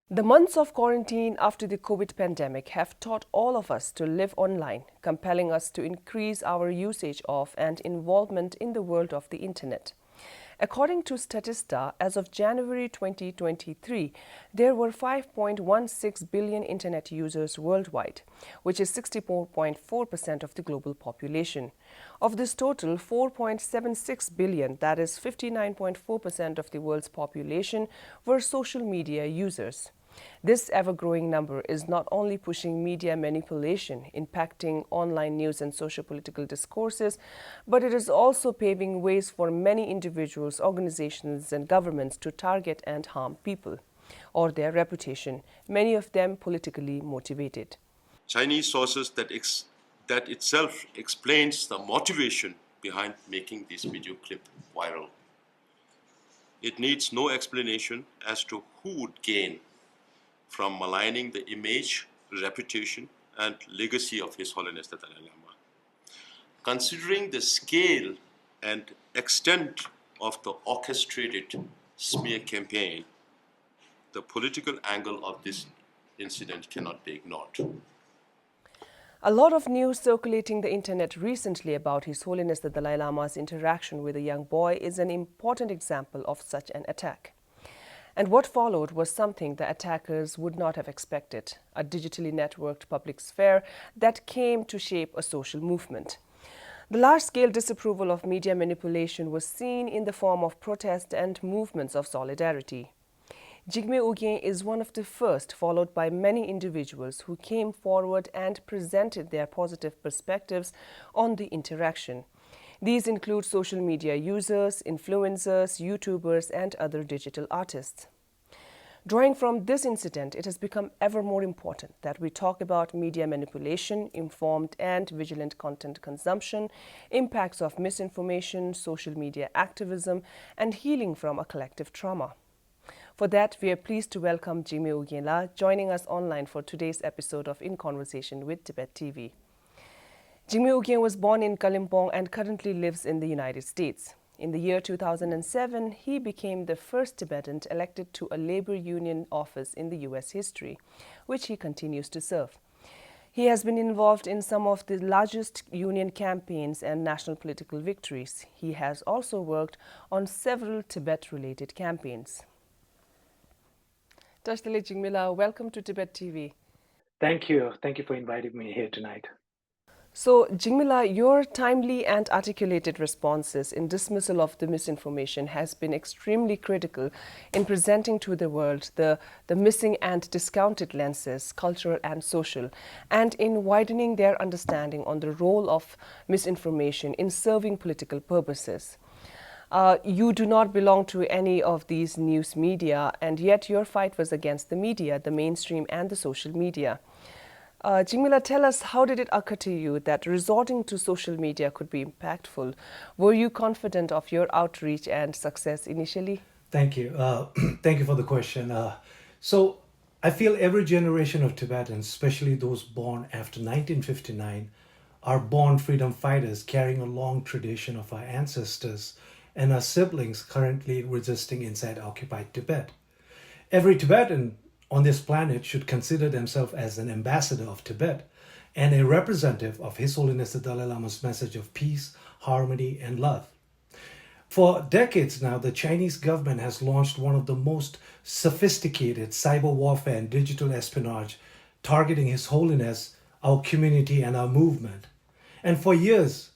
The months of quarantine after the COVID pandemic have taught all of us to live online, compelling us to increase our usage of and involvement in the world of the internet. According to Statista, as of January 2023, there were 5.16 billion internet users worldwide, which is 64.4% of the global population. Of this total, 4.76 billion, that is 59.4% of the world's population, were social media users. This ever-growing number is not only pushing media manipulation, impacting online news and socio-political discourses, but it is also paving ways for many individuals, organizations, and governments to target and harm people or their reputation, many of them politically motivated. Chinese sources that itself explains the motivation behind making this video clip viral. It needs no explanation as to who would gain from maligning the image, reputation, and legacy of His Holiness the Dalai Lama. Considering the scale and extent of the orchestrated smear campaign, the political angle of this incident cannot be ignored. A lot of news circulating the internet recently about His Holiness the Dalai Lama's interaction with a young boy is an important example of such an attack. And what followed was something the attackers would not have expected, a digitally networked public sphere that came to shape a social movement. The large-scale disapproval of media manipulation was seen in the form of protest and movements of solidarity. Jigme is one of the first, followed by many individuals who came forward and presented their positive perspectives on the interaction. These include social media users, influencers, YouTubers, and other digital artists. Drawing from this incident, it has become ever more important that we talk about media manipulation, informed and vigilant content consumption, impacts of misinformation, social media activism, and healing from a collective trauma. For that, we are pleased to welcome Jigme joining us online for today's episode of In Conversation with Tibettv. Jigme was born in Kalimpong and currently lives in the United States. In the year 2007, he became the first Tibetan elected to a labor union office in the U.S. history, which he continues to serve. He has been involved in some of the largest union campaigns and national political victories. He has also worked on several Tibet-related campaigns. Tashtale Jigme, welcome to Tibettv. Thank you. Thank you for inviting me here tonight. So, Jigme, your timely and articulated responses in dismissal of the misinformation has been extremely critical in presenting to the world the missing and discounted lenses, cultural and social, and in widening their understanding on the role of misinformation in serving political purposes. You do not belong to any of these news media, and yet your fight was against the media, the mainstream and the social media. Jigme, tell us, how did it occur to you that resorting to social media could be impactful? Were you confident of your outreach and success initially? Thank you. Thank you for the question. So I feel every generation of Tibetans, especially those born after 1959, are born freedom fighters carrying a long tradition of our ancestors and our siblings currently resisting inside occupied Tibet. Every Tibetan on this planet should consider themselves as an ambassador of Tibet and a representative of His Holiness the Dalai Lama's message of peace, harmony, and love. For decades now, the Chinese government has launched one of the most sophisticated cyber warfare and digital espionage targeting His Holiness, our community, and our movement. And for years,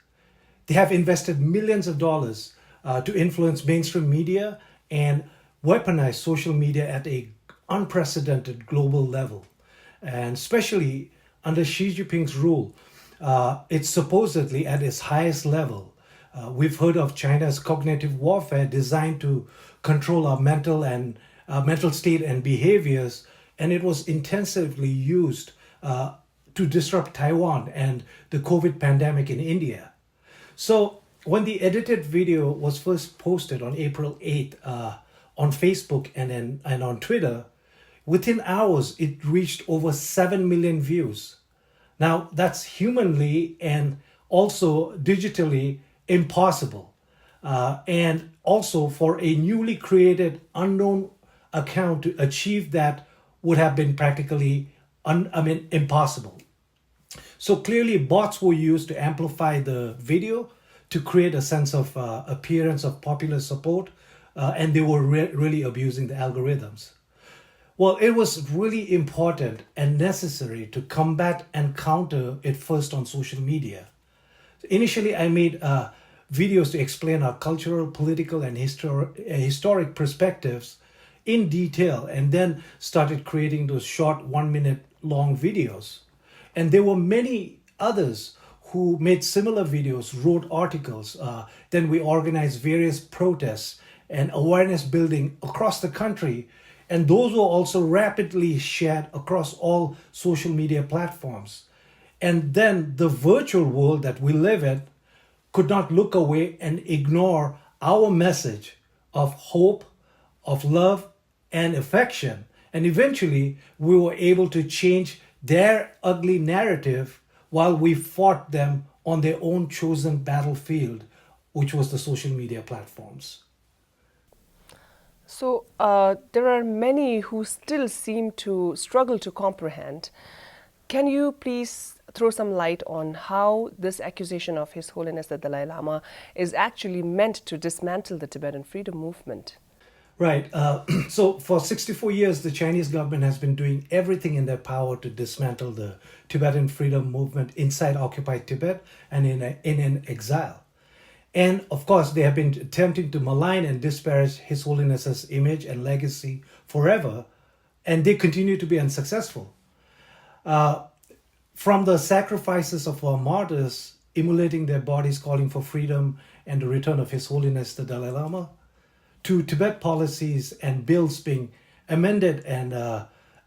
they have invested millions of dollars to influence mainstream media and weaponize social media at a unprecedented global level. And especially under Xi Jinping's rule, it's supposedly at its highest level. We've heard of China's cognitive warfare designed to control our mental state and behaviors, and it was intensively used to disrupt Taiwan and the COVID pandemic in India. So when the edited video was first posted on April 8th on Facebook and on Twitter, within hours, it reached over 7 million views. Now, that's humanly and also digitally impossible. And also for a newly created unknown account to achieve that would have been practically impossible. So clearly, bots were used to amplify the video to create a sense of appearance of popular support, and they were really abusing the algorithms. Well, it was really important and necessary to combat and counter it first on social media. Initially, I made videos to explain our cultural, political, and historic perspectives in detail, and then started creating those short 1 minute long videos. And there were many others who made similar videos, wrote articles. Then we organized various protests and awareness building across the country. And those were also rapidly shared across all social media platforms. And then the virtual world that we live in could not look away and ignore our message of hope, of love, and affection. And eventually, we were able to change their ugly narrative while we fought them on their own chosen battlefield, which was the social media platforms. So there are many who still seem to struggle to comprehend. Can you please throw some light on how this accusation of His Holiness the Dalai Lama is actually meant to dismantle the Tibetan Freedom Movement? Right. So for 64 years, the Chinese government has been doing everything in their power to dismantle the Tibetan Freedom Movement inside occupied Tibet and in exile. And of course, they have been attempting to malign and disparage His Holiness's image and legacy forever, and they continue to be unsuccessful. From the sacrifices of our martyrs, immolating their bodies, calling for freedom and the return of His Holiness the Dalai Lama, to Tibet policies and bills being amended and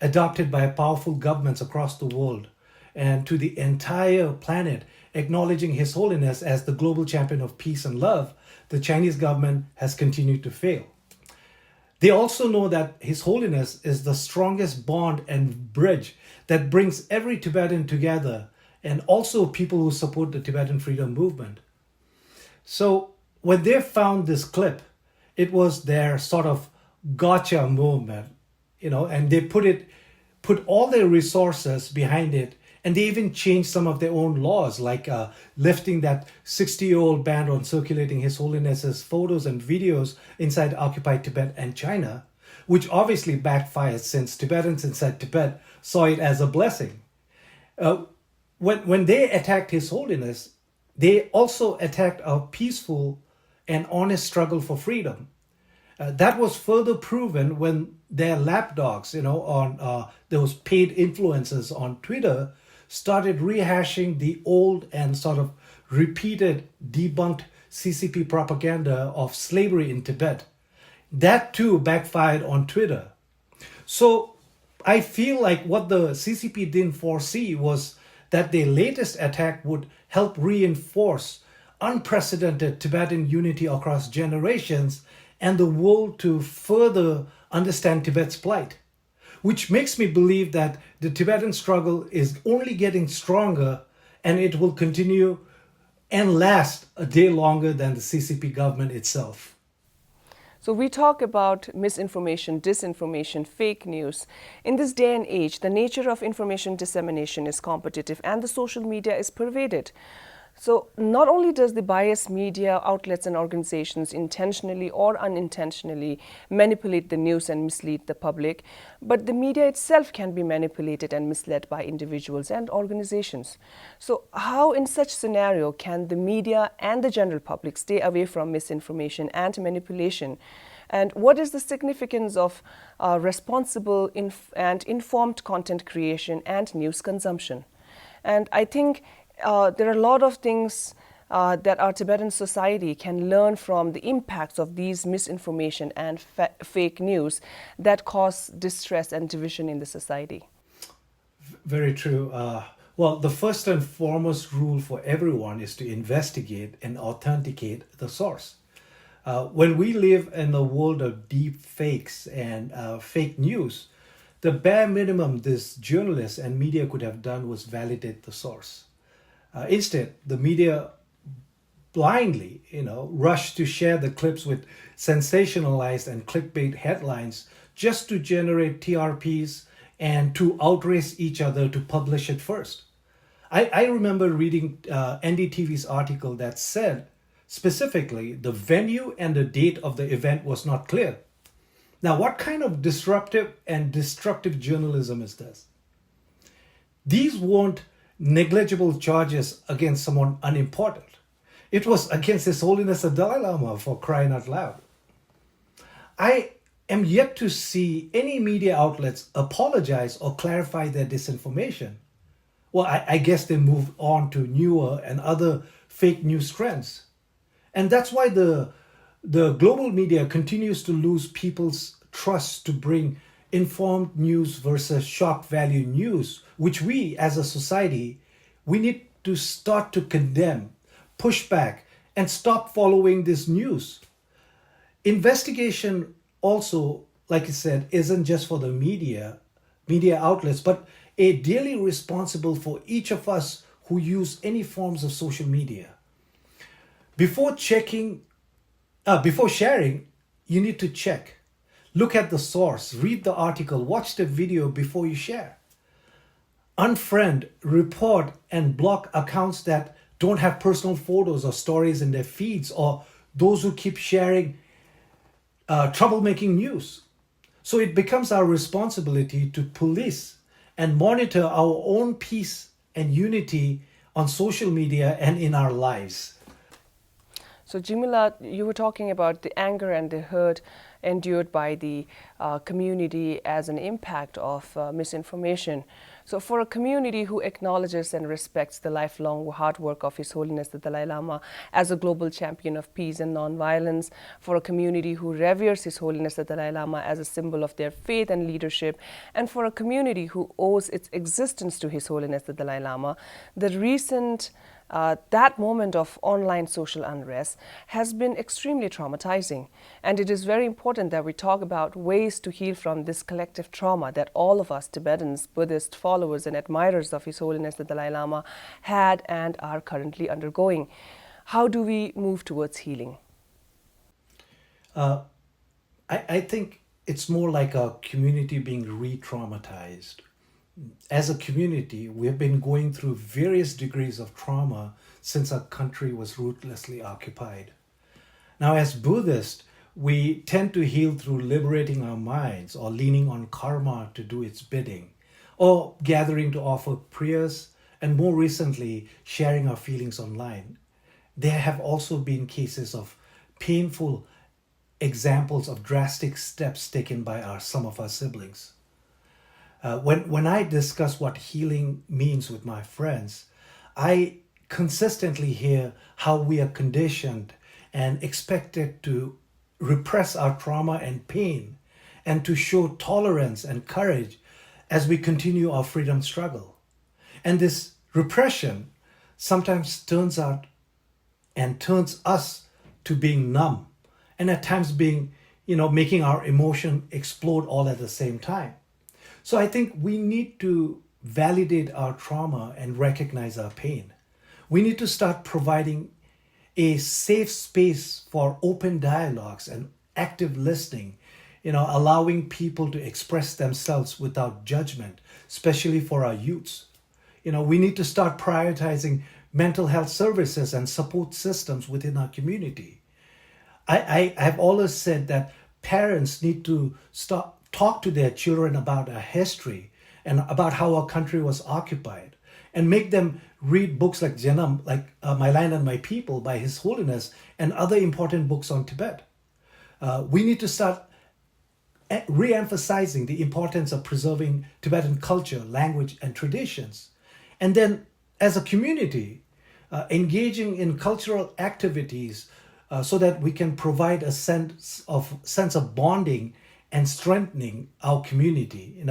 adopted by powerful governments across the world, and to the entire planet acknowledging His Holiness as the global champion of peace and love, the Chinese government has continued to fail. They also know that His Holiness is the strongest bond and bridge that brings every Tibetan together, and also people who support the Tibetan Freedom Movement. So when they found this clip, it was their sort of gotcha movement, and they put all their resources behind it, and they even changed some of their own laws, like lifting that 60-year-old ban on circulating His Holiness's photos and videos inside occupied Tibet and China, which obviously backfired since Tibetans inside Tibet saw it as a blessing. When they attacked His Holiness, they also attacked a peaceful and honest struggle for freedom. That was further proven when their lapdogs, on those paid influencers on Twitter, started rehashing the old and sort of repeated debunked CCP propaganda of slavery in Tibet. That too backfired on Twitter. So I feel like what the CCP didn't foresee was that their latest attack would help reinforce unprecedented Tibetan unity across generations and the world to further understand Tibet's plight, which makes me believe that the Tibetan struggle is only getting stronger, and it will continue and last a day longer than the CCP government itself. So we talk about misinformation, disinformation, fake news. In this day and age, the nature of information dissemination is competitive and the social media is pervaded. So not only does the biased media outlets and organizations intentionally or unintentionally manipulate the news and mislead the public, but the media itself can be manipulated and misled by individuals and organizations. So how in such scenario can the media and the general public stay away from misinformation and manipulation? And what is the significance of responsible and informed content creation and news consumption? And I think there are a lot of things that our Tibetan society can learn from the impacts of these misinformation and fake news that cause distress and division in the society. Very true. Well, the first and foremost rule for everyone is to investigate and authenticate the source. When we live in the world of deep fakes and fake news, the bare minimum this journalists and media could have done was validate the source. Instead, the media blindly, rushed to share the clips with sensationalized and clickbait headlines just to generate TRPs and to outrace each other to publish it first. I remember reading NDTV's article that said specifically the venue and the date of the event was not clear. Now, what kind of disruptive and destructive journalism is this? These weren't negligible charges against someone unimportant. It was against His Holiness the Dalai Lama, for crying out loud. I am yet to see any media outlets apologize or clarify their disinformation. Well, I guess they moved on to newer and other fake news trends. And that's why the global media continues to lose people's trust to bring informed news versus shock value news, which we as a society, we need to start to condemn, push back, and stop following this news. Investigation also, like I said, isn't just for the media outlets, but daily responsible for each of us who use any forms of social media. Before sharing, you need to check. Look at the source, read the article, watch the video before you share. Unfriend, report, and block accounts that don't have personal photos or stories in their feeds, or those who keep sharing troublemaking news. So it becomes our responsibility to police and monitor our own peace and unity on social media and in our lives. So Jimila, you were talking about the anger and the hurt endured by the community as an impact of misinformation. So for a community who acknowledges and respects the lifelong hard work of His Holiness the Dalai Lama as a global champion of peace and non-violence, for a community who reveres His Holiness the Dalai Lama as a symbol of their faith and leadership, and for a community who owes its existence to His Holiness the Dalai Lama, the recent that moment of online social unrest has been extremely traumatizing. And it is very important that we talk about ways to heal from this collective trauma that all of us Tibetans, Buddhist followers and admirers of His Holiness the Dalai Lama had and are currently undergoing. How do we move towards healing? I think it's more like a community being re-traumatized. As a community, we have been going through various degrees of trauma since our country was ruthlessly occupied. Now, as Buddhists, we tend to heal through liberating our minds or leaning on karma to do its bidding, or gathering to offer prayers, and more recently, sharing our feelings online. There have also been cases of painful examples of drastic steps taken by some of our siblings. When I discuss what healing means with my friends, I consistently hear how we are conditioned and expected to repress our trauma and pain and to show tolerance and courage as we continue our freedom struggle. And this repression sometimes turns us to being numb, and at times making our emotion explode all at the same time. So I think we need to validate our trauma and recognize our pain. We need to start providing a safe space for open dialogues and active listening, allowing people to express themselves without judgment, especially for our youths. We need to start prioritizing mental health services and support systems within our community. I've always said that parents need to talk to their children about our history and about how our country was occupied, and make them read books like Janam, My Land and My People by His Holiness, and other important books on Tibet. We need to start re-emphasizing the importance of preserving Tibetan culture, language, and traditions. And then, as a community, engaging in cultural activities so that we can provide a sense of bonding and strengthening our community.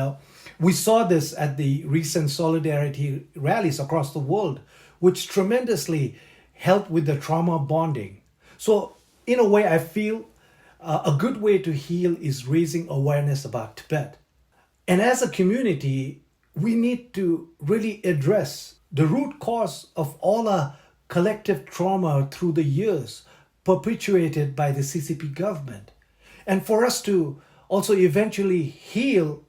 We saw this at the recent solidarity rallies across the world, which tremendously helped with the trauma bonding. So in a way, I feel a good way to heal is raising awareness about Tibet. And as a community, we need to really address the root cause of all our collective trauma through the years perpetuated by the CCP government. And for us to also eventually heal,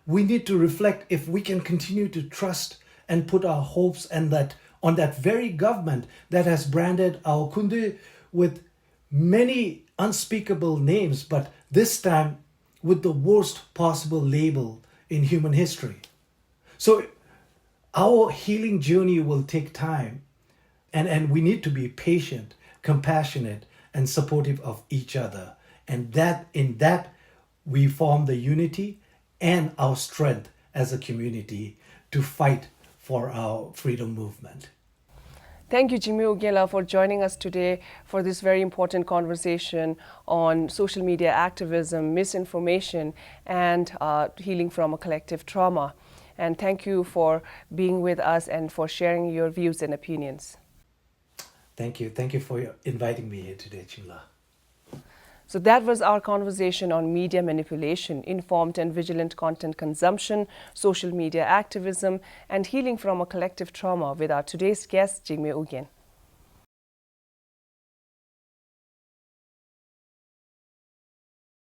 we need to reflect if we can continue to trust and put our hopes and that on that very government that has branded our Kundu with many unspeakable names, but this time with the worst possible label in human history. So our healing journey will take time, and we need to be patient, compassionate, and supportive of each other. And that in that we form the unity and our strength as a community to fight for our freedom movement. Thank you, Jigme Ugyela, for joining us today for this very important conversation on social media activism, misinformation, and healing from a collective trauma. And thank you for being with us and for sharing your views and opinions. Thank you. Thank you for inviting me here today, Chimla. So that was our conversation on media manipulation, informed and vigilant content consumption, social media activism, and healing from a collective trauma with our today's guest, Jigme Ugyen.